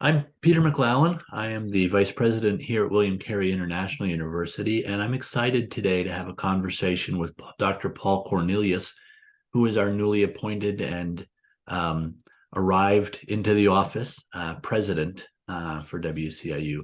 I'm Peter McLallen. I am the Vice President here at William Carey International University, and I'm excited today to have a conversation with Dr. Paul Cornelius, who is our newly appointed and arrived into the office president for WCIU.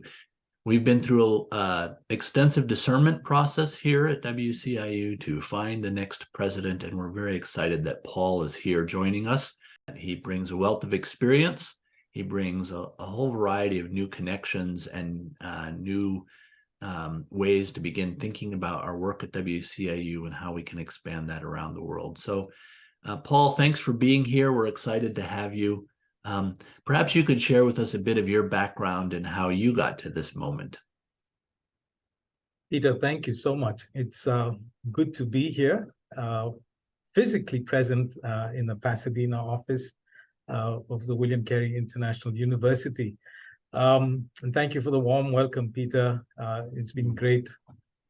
We've been through an extensive discernment process here at WCIU to find the next president, and we're very excited that Paul is here joining us. He brings a wealth of experience. He brings a whole variety of new connections and new ways to begin thinking about our work at WCIU and how we can expand that around the world. So, Paul, thanks for being here. We're excited to have you. Perhaps you could share with us a bit of your background and how you got to this moment. Peter, thank you so much. It's good to be here, physically present in the Pasadena office of the William Carey International University. And thank you for the warm welcome, Peter. It's been great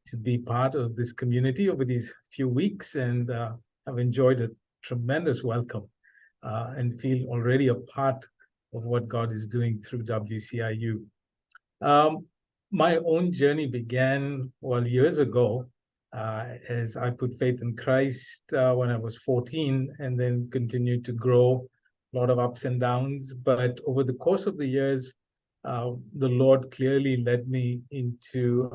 to be part of this community over these few weeks, and I've enjoyed a tremendous welcome and feel already a part of what God is doing through WCIU. My own journey began, years ago, as I put faith in Christ when I was 14, and then continued to grow, a lot of ups and downs. But over the course of the years, the Lord clearly led me into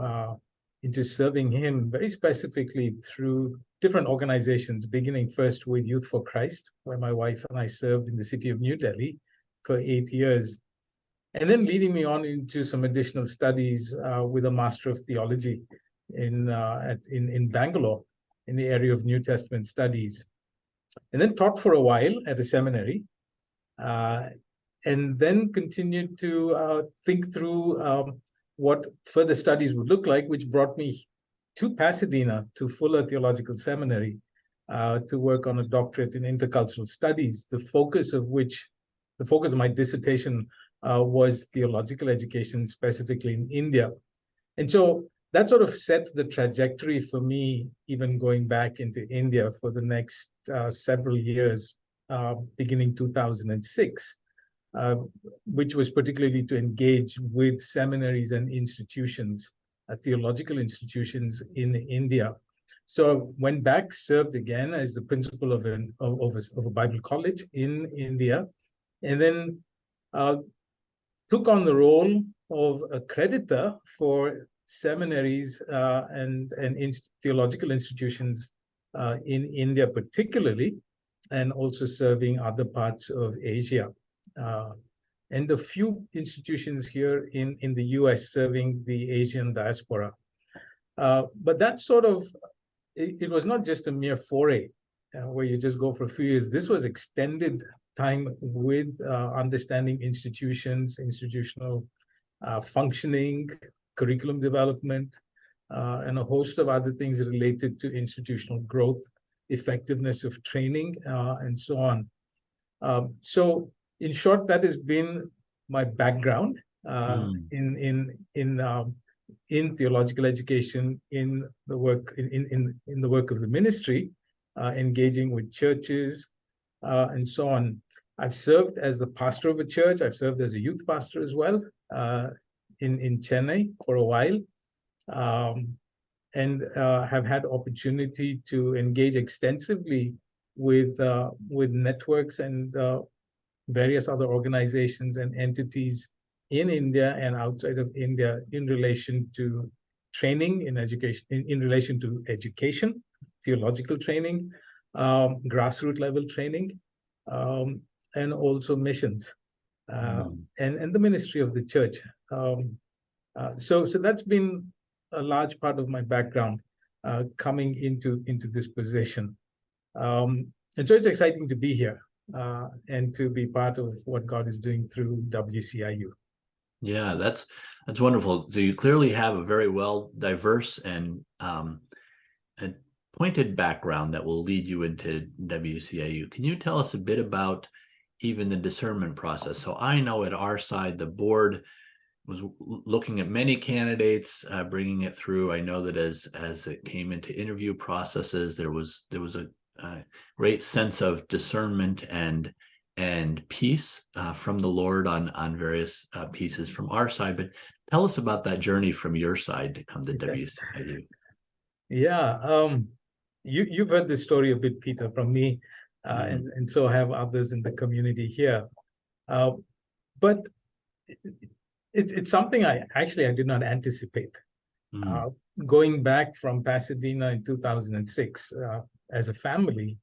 serving Him very specifically through different organizations, beginning first with Youth for Christ, where my wife and I served in the city of New Delhi for 8 years, and then leading me on into some additional studies with a Master of Theology in Bangalore in the area of New Testament studies, and then taught for a while at a seminary, and then continued to think through what further studies would look like, which brought me to Pasadena, to Fuller Theological Seminary, to work on a doctorate in intercultural studies, the focus of my dissertation was theological education, specifically in India. And so that sort of set the trajectory for me, even going back into India for the next several years, beginning 2006, which was particularly to engage with seminaries and institutions, theological institutions in India. So went back, served again as the principal of a Bible college in India, and then took on the role of accreditor for seminaries and theological institutions in India particularly, and also serving other parts of Asia. And a few institutions here in the US serving the Asian diaspora. But that sort of, it was not just a mere foray where you just go for a few years. This was extended time with understanding institutions, institutional functioning, curriculum development, and a host of other things related to institutional growth, effectiveness of training, and so on. So in short, that has been my background in theological education, in the work in the work of the ministry, engaging with churches, and so on. I've served as the pastor of a church. I've served as a youth pastor as well in Chennai for a while, and have had opportunity to engage extensively with networks and various other organizations and entities in India and outside of India in relation to training in education, in relation to education, theological training, grassroots level training, and also missions, and the ministry of the church. So that's been a large part of my background coming into this position. And so it's exciting to be here and to be part of what God is doing through WCIU. Yeah, that's wonderful. So you clearly have a very well diverse and pointed background that will lead you into WCIU. Can you tell us a bit about even the discernment process? So I know at our side, the board was looking at many candidates, bringing it through. I know that as it came into interview processes, there was a great sense of discernment and and peace from the Lord on various pieces from our side. But tell us about that journey from your side to come to WCIU. Yeah, you've heard this story a bit, Peter, from me, and so have others in the community here. But it's something I did not anticipate. Going back from Pasadena in 2006, as a family,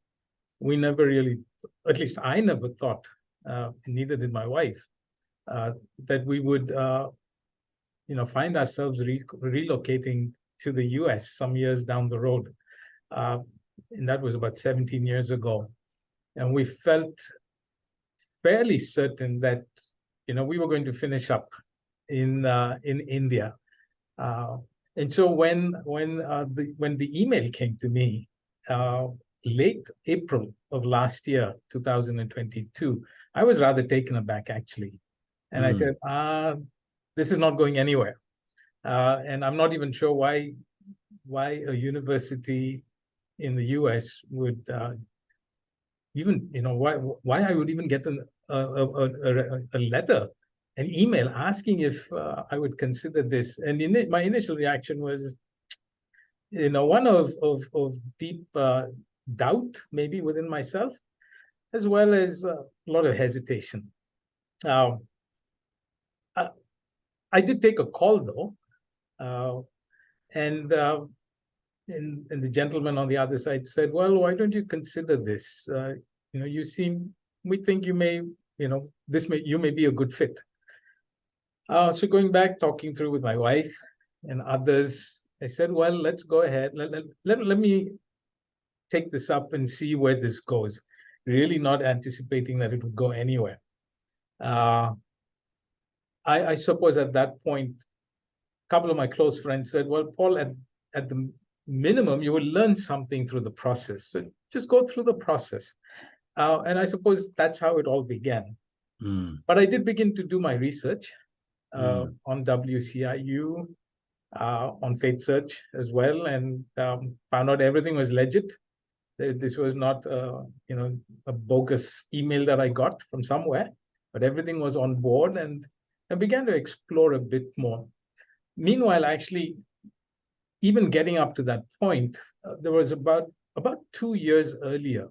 we never really, at least I never thought, neither did my wife, that we would, find ourselves relocating to the US some years down the road. And that was about 17 years ago. And we felt fairly certain that, we were going to finish up in India. And so when the email came to me, late April of last year, 2022, I was rather taken aback, actually. And I said, this is not going anywhere. And I'm not even sure why a university in the US would even, why I would even get a letter, an email asking if I would consider this. And my initial reaction was, one of deep doubt, maybe within myself, as well as a lot of hesitation. I did take a call, though, and the gentleman on the other side said, well, why don't you consider this? We think you may, you may be a good fit. So going back, talking through with my wife and others, I said, well, let's go ahead. Let me take this up and see where this goes. Really not anticipating that it would go anywhere. I suppose at that point, a couple of my close friends said, well, Paul, at the minimum, you will learn something through the process. So just go through the process. And I suppose that's how it all began. But I did begin to do my research on WCIU, on Faith Search as well, and found out everything was legit. This was not, a bogus email that I got from somewhere, but everything was on board, and I began to explore a bit more. Meanwhile, actually, even getting up to that point, there was about 2 years earlier,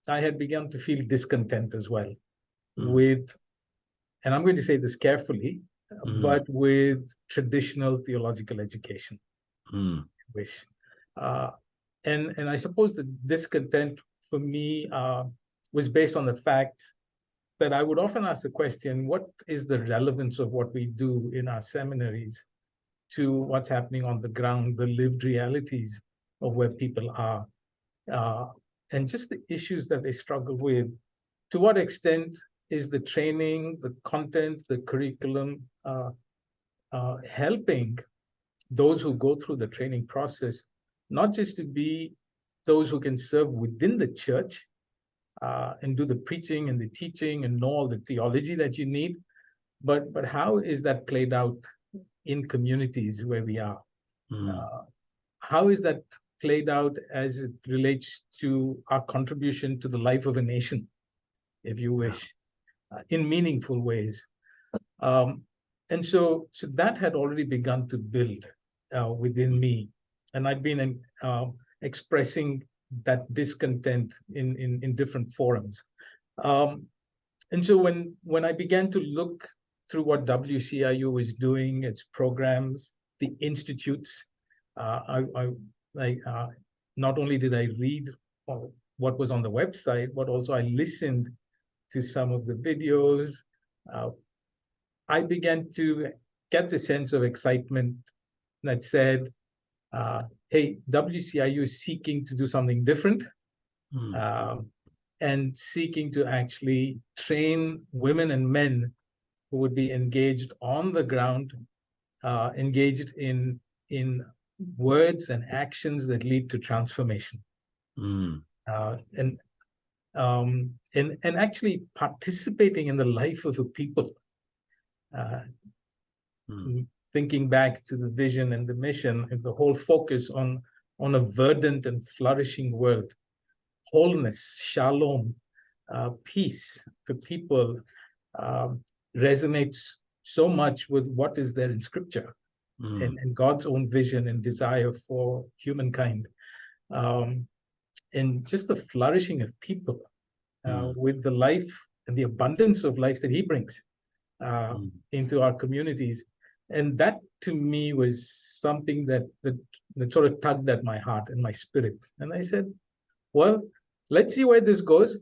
I had begun to feel discontent as well with, and I'm going to say this carefully, but with traditional theological education. Wish. And I suppose the discontent for me was based on the fact that I would often ask the question, what is the relevance of what we do in our seminaries to what's happening on the ground, the lived realities of where people are, and just the issues that they struggle with? To what extent is the training, the content, the curriculum helping those who go through the training process, not just to be those who can serve within the church and do the preaching and the teaching and know all the theology that you need, but how is that played out in communities where we are? How is that played out as it relates to our contribution to the life of a nation, if you wish, in meaningful ways? And so that had already begun to build within me, and I'd been expressing that discontent in different forums. And so when I began to look through what WCIU was doing, its programs, the institutes, not only did I read what was on the website, but also I listened to some of the videos. I began to get the sense of excitement that said, hey, WCIU is seeking to do something different, and seeking to actually train women and men who would be engaged on the ground, engaged in words and actions that lead to transformation, and actually participating in the life of a people. Thinking back to the vision and the mission and the whole focus on a verdant and flourishing world, wholeness, shalom, peace for people resonates so much with what is there in Scripture and God's own vision and desire for humankind, and just the flourishing of people with the life and the abundance of life that He brings into our communities. And that to me was something that sort of tugged at my heart and my spirit. And I said, well, let's see where this goes.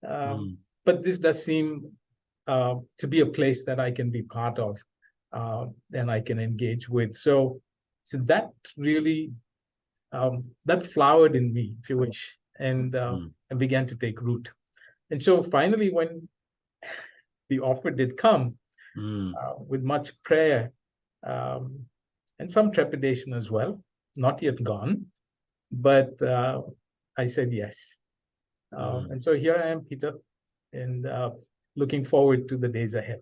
But this does seem to be a place that I can be part of and I can engage with. So that really that flowered in me, if you wish, and began to take root. And so finally, when the offer did come, with much prayer and some trepidation as well, not yet gone, but I said yes. And so here I am, Peter, and looking forward to the days ahead.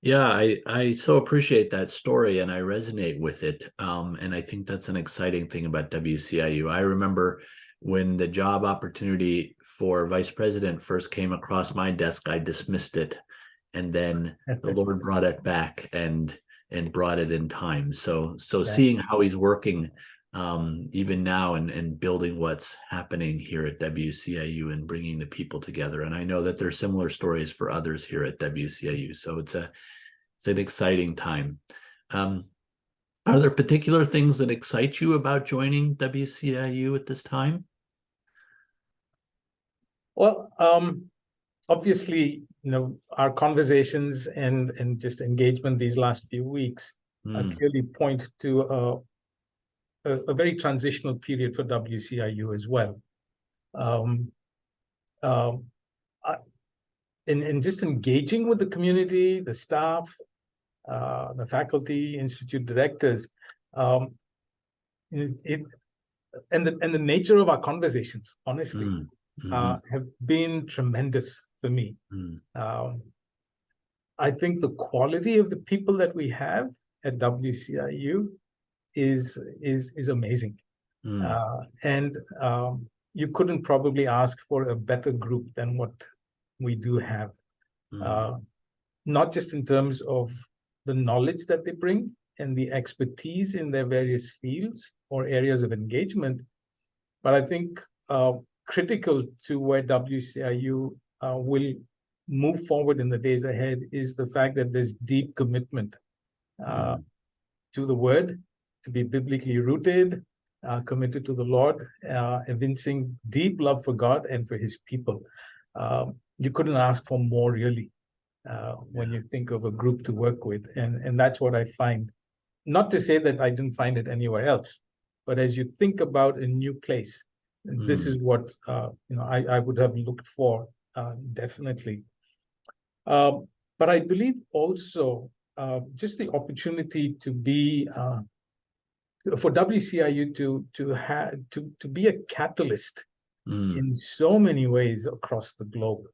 Yeah, I so appreciate that story and I resonate with it. And I think that's an exciting thing about WCIU. I remember when the job opportunity for vice president first came across my desk, I dismissed it. And then the Lord brought it back and brought it in time. So seeing how He's working even now and building what's happening here at WCIU and bringing the people together. And I know that there's similar stories for others here at WCIU. So it's an exciting time. Are there particular things that excite you about joining WCIU at this time? Well, obviously, our conversations and just engagement these last few weeks clearly point to a very transitional period for WCIU as well. In just engaging with the community, the staff, the faculty, institute directors, and the nature of our conversations, honestly, have been tremendous for me. I think the quality of the people that we have at WCIU is amazing, and you couldn't probably ask for a better group than what we do have. Not just in terms of the knowledge that they bring and the expertise in their various fields or areas of engagement, but I think critical to where WCIU will move forward in the days ahead is the fact that there's deep commitment to the Word, to be biblically rooted, committed to the Lord, evincing deep love for God and for His people. You couldn't ask for more, really, when you think of a group to work with. And that's what I find. Not to say that I didn't find it anywhere else, but as you think about a new place, this is what I would have looked for, definitely. But I believe also just the opportunity to be for WCIU to be a catalyst in so many ways across the globe,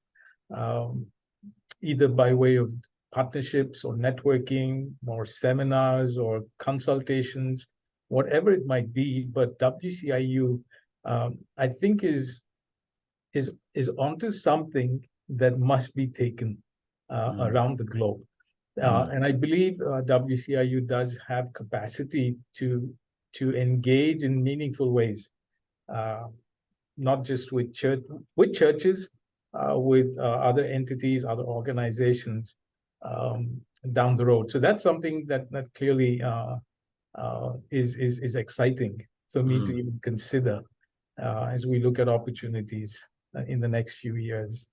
either by way of partnerships or networking or seminars or consultations, whatever it might be. But WCIU, I think, is onto something that must be taken around the globe. And I believe WCIU does have capacity to engage in meaningful ways, not just with churches, with other entities, other organizations down the road. So that's something that clearly is exciting for me to even consider as we look at opportunities in the next few years.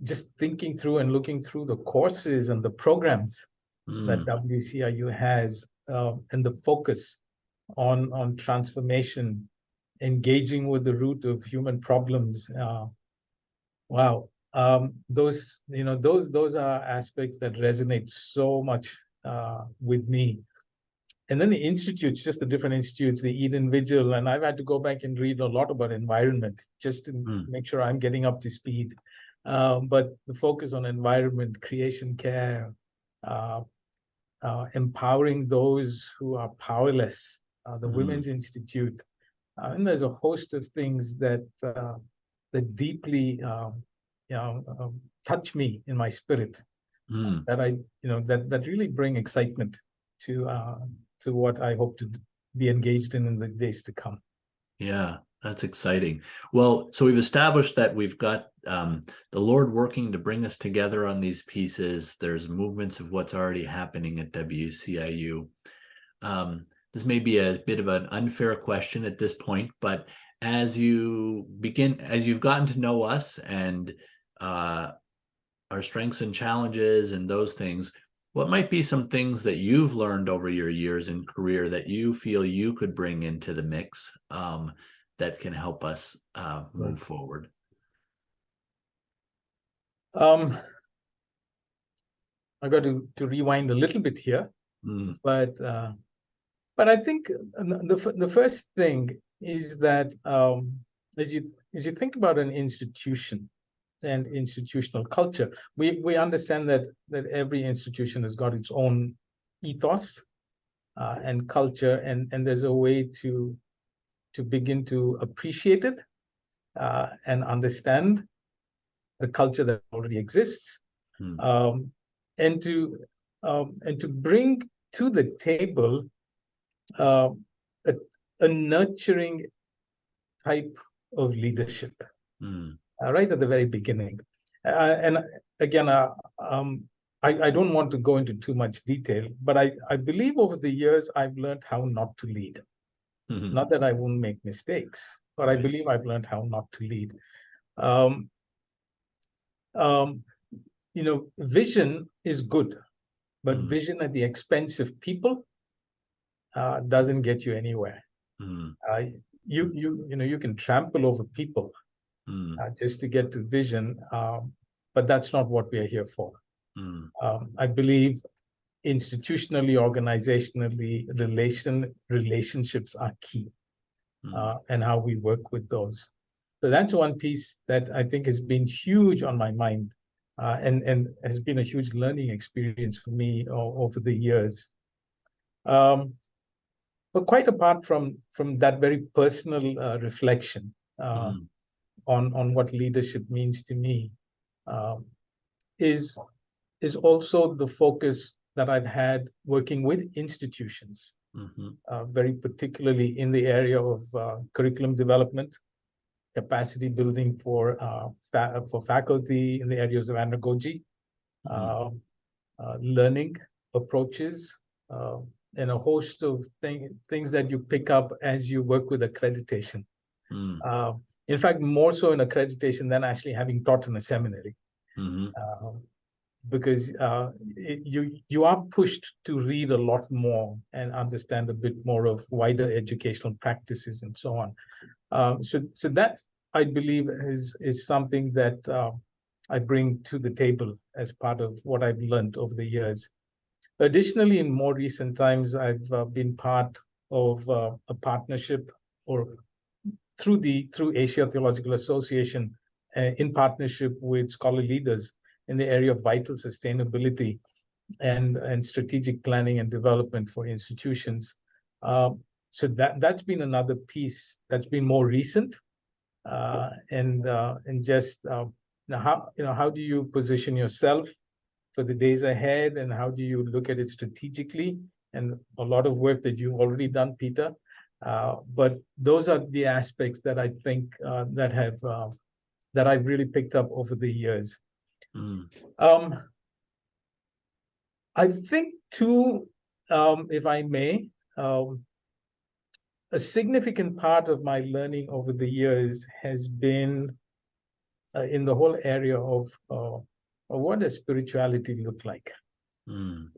Just thinking through and looking through the courses and the programs that WCIU has, and the focus on transformation, engaging with the root of human problems. Wow, those are aspects that resonate so much with me. And then the institutes, just the different institutes, the Eden Vigil, and I've had to go back and read a lot about environment just to make sure I'm getting up to speed. But the focus on environment, creation care, empowering those who are powerless, the Women's Institute, and there's a host of things that that deeply touch me in my spirit. That that really bring excitement to what I hope to be engaged in the days to come. Yeah, that's exciting. Well, so we've established that we've got the Lord working to bring us together on these pieces. There's movements of what's already happening at WCIU. This may be a bit of an unfair question at this point, but as you've gotten to know us and our strengths and challenges and those things, what might be some things that you've learned over your years in career that you feel you could bring into the mix that can help us move forward? I got to rewind a little bit here, but I think the first thing is that as you think about an institution and institutional culture, we understand that every institution has got its own ethos and culture, and there's a way to begin to appreciate it and understand the culture that already exists, and to bring to the table a nurturing type of leadership right at the very beginning. And again, I don't want to go into too much detail, but I believe over the years I've learned how not to lead. Not that I won't make mistakes, but I believe I've learned how not to lead. Vision is good, but vision at the expense of people doesn't get you anywhere. You can trample over people just to get to vision, but that's not what we are here for. I believe institutionally, organizationally, relationships are key, and how we work with those. So that's one piece that I think has been huge on my mind, and has been a huge learning experience for me over the years. But quite apart from that very personal reflection on what leadership means to me, is also the focus that I've had working with institutions, very particularly in the area of curriculum development, capacity building for faculty in the areas of andragogy, learning approaches, and a host of things that you pick up as you work with accreditation. In fact, more so in accreditation than actually having taught in a seminary, because you are pushed to read a lot more and understand a bit more of wider educational practices and so on. So that, I believe, is something that I bring to the table as part of what I've learned over the years. Additionally, in more recent times, I've been part of a partnership, or through Asia Theological Association, in partnership with scholar leaders in the area of vital sustainability and strategic planning and development for institutions. So that's been another piece that's been more recent, and just how do you position yourself for the days ahead, and how do you look at it strategically? And a lot of work that you've already done, Peter. But those are the aspects that I think that I've really picked up over the years. I think too, if I may, a significant part of my learning over the years has been in the whole area of what does spirituality look like, and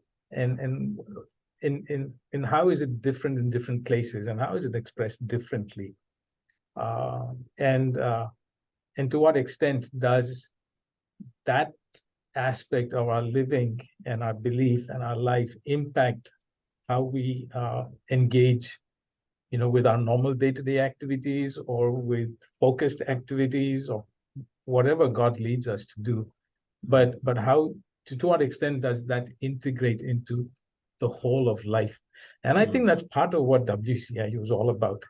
how is it different in different places, and how is it expressed differently, and to what extent does that aspect of our living and our belief and our life impact how we engage, with our normal day-to-day activities, or with focused activities, or whatever God leads us to do. But how, to what extent does that integrate into the whole of life. And I think that's part of what WCIU is all about.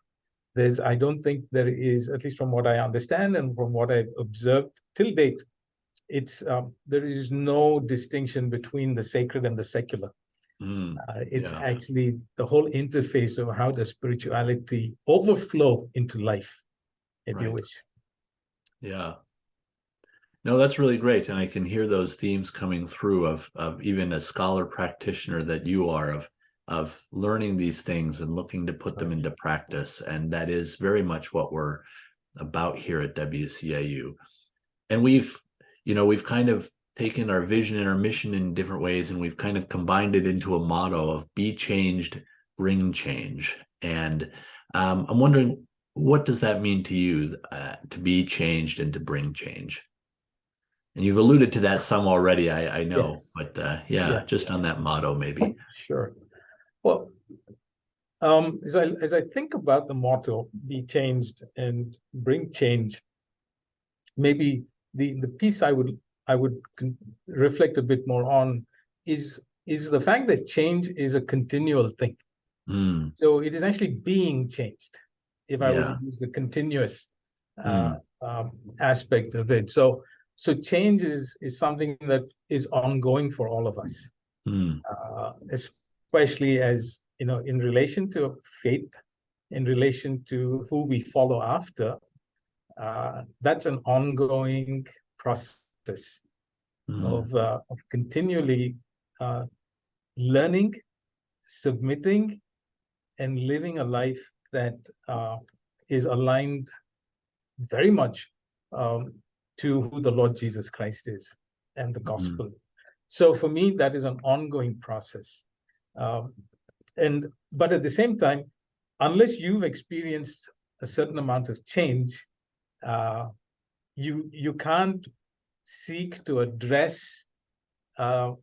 I don't think there is, at least from what I understand and from what I've observed till date, there is no distinction between the sacred and the secular. It's actually the whole interface of how does spirituality overflow into life, if you wish. Yeah. No, that's really great. And I can hear those themes coming through of even a scholar practitioner that you are, of learning these things and looking to put them into practice. And that is very much what we're about here at WCIU. And we've kind of taken our vision and our mission in different ways, and we've kind of combined it into a motto of be changed, bring change. And I'm wondering, what does that mean to you, to be changed and to bring change? And you've alluded to that some already, I know, but just on that motto, maybe. Sure. Well, as I think about the motto, be changed and bring change, maybe the piece I would reflect a bit more on is the fact that change is a continual thing. So it is actually being changed, if I were to use the continuous aspect of it. So change is something that is ongoing for all of us, especially as in relation to faith, in relation to who we follow after. That's an ongoing process of continually learning, submitting, and living a life that is aligned very much to who the Lord Jesus Christ is and the gospel. So for me, that is an ongoing process. But at the same time, unless you've experienced a certain amount of change, you can't seek to address the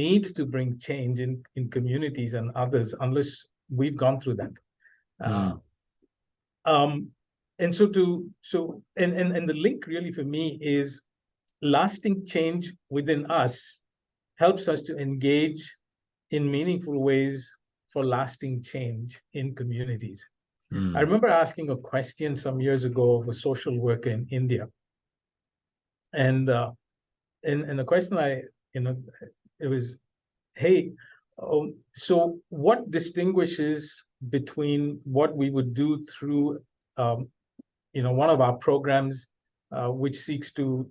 need to bring change in communities and others unless we've gone through that. And the link really for me is lasting change within us helps us to engage in meaningful ways for lasting change in communities. I remember asking a question some years ago of a social worker in India. And the question it was, hey, so what distinguishes between what we would do through one of our programs, which seeks to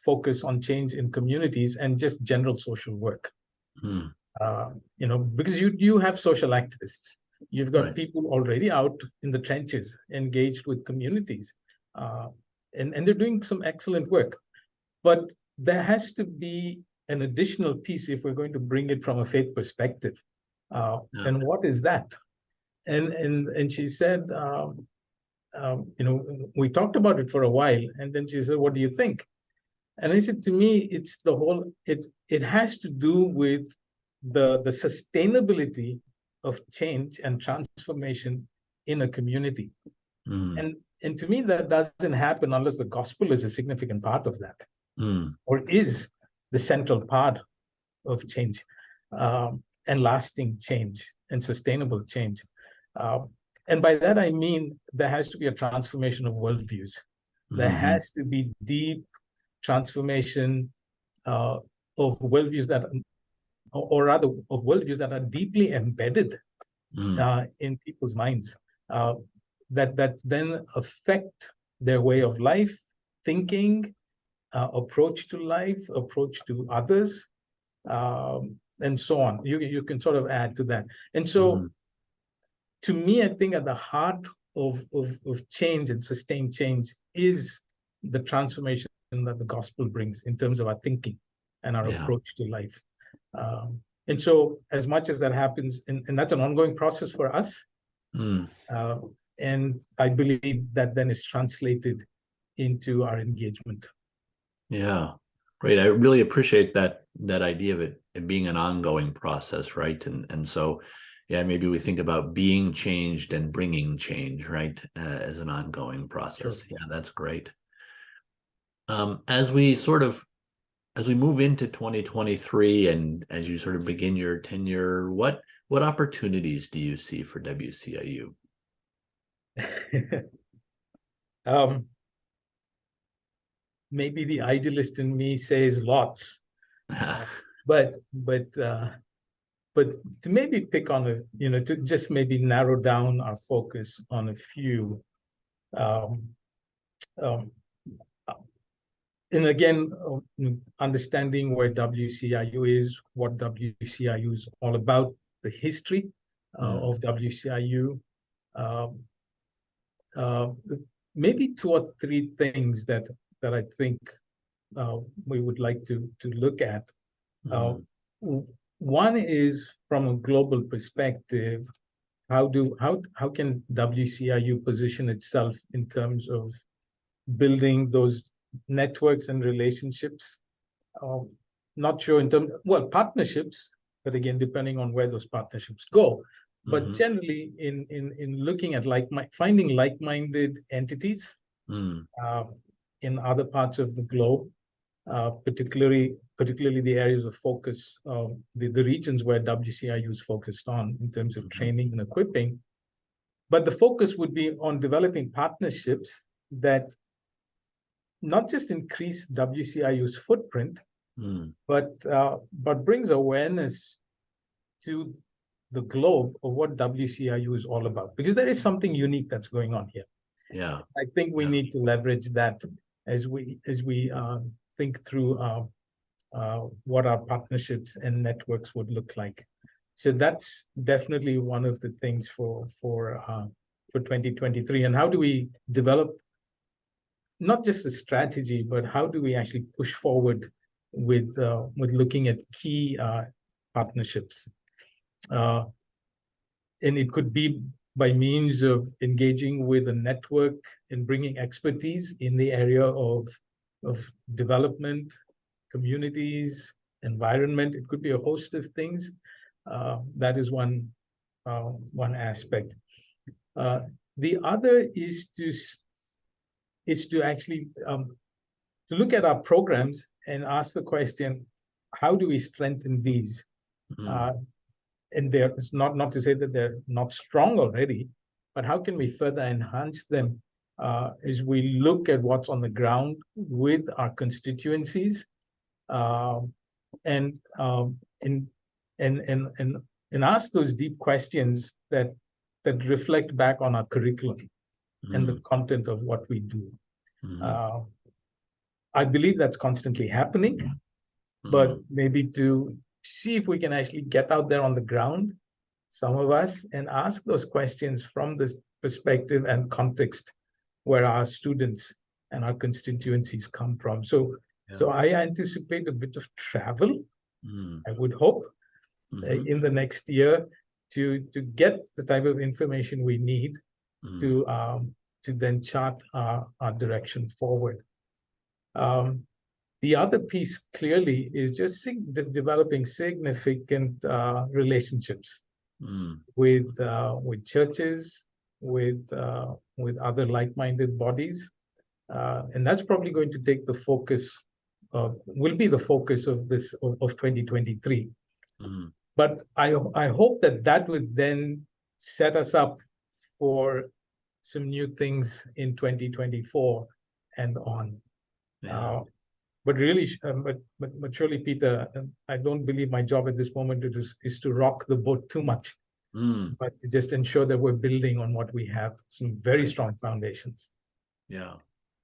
focus on change in communities and just general social work? Because you have social activists, you've got people already out in the trenches, engaged with communities, and they're doing some excellent work. But there has to be an additional piece if we're going to bring it from a faith perspective. And what is that? And she said, we talked about it for a while, and then she said, what do you think? And I said, to me, it's the whole, it has to do with the sustainability of change and transformation in a community. And to me, that doesn't happen unless the gospel is a significant part of that, or is the central part of change, and lasting change and sustainable change. And by that, I mean, there has to be a transformation of worldviews. There has to be deep transformation of worldviews or rather of worldviews that are deeply embedded in people's minds, that then affect their way of life, thinking, approach to life, approach to others, and so on. You can sort of add to that. And so, to me, I think at the heart of change and sustained change is the transformation that the gospel brings in terms of our thinking and our approach to life. And so, as much as that happens, and that's an ongoing process for us, and I believe that then is translated into our engagement. Yeah, great. I really appreciate that idea of it being an ongoing process, right? And so, maybe we think about being changed and bringing change, right, as an ongoing process. Sure. Yeah, that's great. As we sort of as we move into 2023 and as you sort of begin your tenure, what opportunities do you see for WCIU? Maybe the idealist in me says lots, but to maybe pick on to just maybe narrow down our focus on a few. Um, um, and again, understanding where WCIU is, what WCIU is all about, the history of WCIU, maybe two or three things that I think we would like to look at. One is from a global perspective. How can WCIU position itself in terms of building those networks and relationships? Not sure in terms, well, partnerships, but again, depending on where those partnerships go. But generally, in looking at finding like-minded entities in other parts of the globe, particularly the areas of focus, the regions where WCIU is focused on in terms of training and equipping. But the focus would be on developing partnerships that not just increase WCIU's footprint, but brings awareness to the globe of what WCIU is all about. Because there is something unique that's going on here. Yeah, I think we need to leverage that as we think through what our partnerships and networks would look like. So that's definitely one of the things for 2023. And how do we develop not just a strategy, but how do we actually push forward with looking at key partnerships? And it could be by means of engaging with a network and bringing expertise in the area of development, communities, environment. It could be a host of things. That is one aspect. The other is to actually to look at our programs and ask the question, how do we strengthen these? And it's not to say that they're not strong already, but how can we further enhance them as we look at what's on the ground with our constituencies, and ask those deep questions that reflect back on our curriculum and the content of what we do. I believe that's constantly happening, but maybe to see if we can actually get out there on the ground, some of us, and ask those questions from this perspective and context where our students and our constituencies come from. So I anticipate a bit of travel, I would hope, in the next year to get the type of information we need to then chart our direction forward. The other piece clearly is just developing significant relationships with churches, with other like-minded bodies, and that's probably going to take the focus. Will be the focus of 2023. But I hope that would then set us up for some new things in 2024 and on. But really, but surely, Peter, I don't believe my job at this moment is to rock the boat too much, but to just ensure that we're building on what we have, some very strong foundations. Yeah,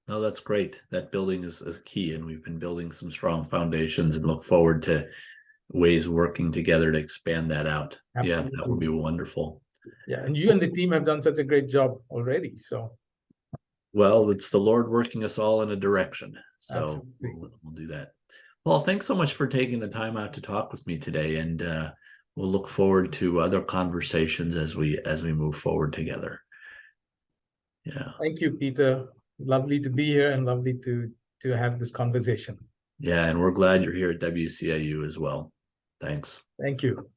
no, that's great. That building is key, and we've been building some strong foundations and look forward to ways working together to expand that out. Absolutely. Yeah, that would be wonderful. Yeah, and you and the team have done such a great job already, so. Well, it's the Lord working us all in a direction. So we'll do that. Well, thanks so much for taking the time out to talk with me today. And we'll look forward to other conversations as we move forward together. Yeah. Thank you, Peter. Lovely to be here and lovely to have this conversation. Yeah, and we're glad you're here at WCIU as well. Thanks. Thank you.